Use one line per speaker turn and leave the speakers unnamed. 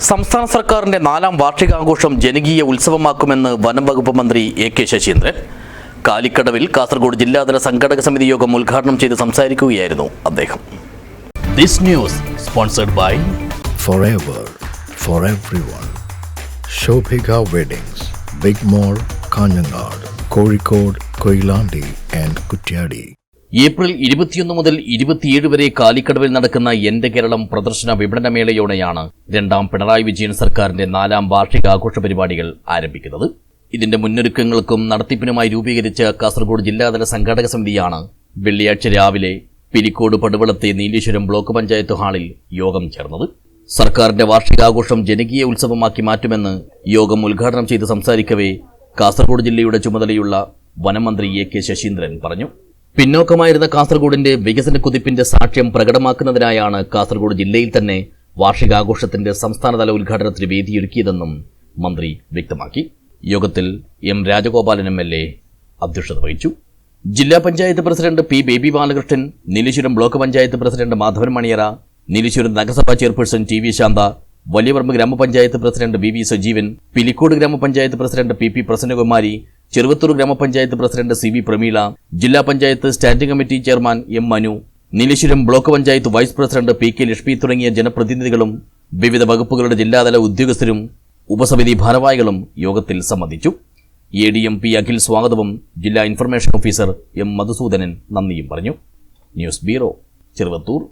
സംസ്ഥാന സർക്കാരിന്റെ 4ാം വാർഷികാഘോഷം ജനകീയ ഉത്സവമാക്കുമെന്ന് വനം വകുപ്പ് മന്ത്രി എ.കെ. ശശീന്ദ്രൻ കാലിക്കടവിൽ കാസർഗോഡ് ജില്ലാതല സംഘടക സമിതി യോഗം ഉദ്ഘാടനം ചെയ്ത് സംസാരിക്കുകയായിരുന്നു അദ്ദേഹം.
This news sponsored by
Forever for everyone. Shobhika Weddings, Big Mall, Kanjangad, Kozhikode, Koilandi and Kutyadi.
April 21 മുതൽ 27 വരെ കാലിക്കടവിൽ നടക്കുന്ന എന്റെ കേരളം പ്രദർശന വിപണനമേളയോടെയാണ് 2ാം പിണറായി വിജയൻ സർക്കാരിന്റെ 4ാം വാർഷികാഘോഷ പരിപാടികൾ ആരംഭിക്കുന്നത്. ഇതിന്റെ മുന്നൊരുക്കങ്ങൾക്കും നടത്തിപ്പിനുമായി രൂപീകരിച്ച കാസർഗോഡ് ജില്ലാതല സംഘാടക സമിതിയാണ് വെള്ളിയാഴ്ച രാവിലെ പിലിക്കോട് പടുവളത്തെ നീലേശ്വരം ബ്ലോക്ക് പഞ്ചായത്ത് ഹാളിൽ യോഗം ചേർന്നത്. സർക്കാരിന്റെ വാർഷികാഘോഷം ജനകീയ ഉത്സവമാക്കി മാറ്റുമെന്ന് യോഗം ഉദ്ഘാടനം ചെയ്ത് സംസാരിക്കവേ കാസർഗോഡ് ജില്ലയുടെ ചുമതലയുള്ള വനമന്ത്രി എ.കെ. ശശീന്ദ്രൻ പറഞ്ഞു. പിന്നോക്കമായിരുന്ന കാസർഗോഡിന്റെ വികസന കുതിപ്പിന്റെ സാക്ഷ്യം പ്രകടമാക്കുന്നതിനായാണ് കാസർഗോഡ് ജില്ലയിൽ തന്നെ വാർഷികാഘോഷത്തിന്റെ സംസ്ഥാനതല ഉദ്ഘാടനത്തിന് വേദിയൊരുക്കിയതെന്നും മന്ത്രി വ്യക്തമാക്കി. യോഗത്തിൽ എം രാജഗോപാലൻ എം.എൽ.എ. അധ്യക്ഷത വഹിച്ചു. ജില്ലാ panchayat president P Baby Balakrishnan, Nileshwaram block panchayat president Madhavan Maniyara, Nileshwaram നഗരസഭാ ചെയർപേഴ്സൺ ടി.വി. ശാന്ത, വലിയപറമ്പ് ഗ്രാമപഞ്ചായത്ത് പ്രസിഡന്റ് വി.വി. സജീവൻ, പിലിക്കോട് ഗ്രാമപഞ്ചായത്ത് പ്രസിഡന്റ് പി.പി. പ്രസന്നകുമാരി, ചെറുവത്തൂർ ഗ്രാമപഞ്ചായത്ത് പ്രസിഡന്റ് സി.വി. പ്രമീള, ജില്ലാ panchayat standing committee chairman M. Manu, Nileshwaram block panchayat vice president P. K. Lakshmi തുടങ്ങിയ ജനപ്രതിനിധികളും വിവിധ വകുപ്പുകളുടെ ജില്ലാതല ഉദ്യോഗസ്ഥരും ഉപസമിതി ഭാരവാഹികളും യോഗത്തിൽ സംബന്ധിച്ചു. ADM P. അഖിൽ സ്വാഗതവും ജില്ലാ ഇൻഫർമേഷൻ ഓഫീസർ എം. മധുസൂദനൻ നന്ദിയും പറഞ്ഞു. News bureau, Cheruvathur.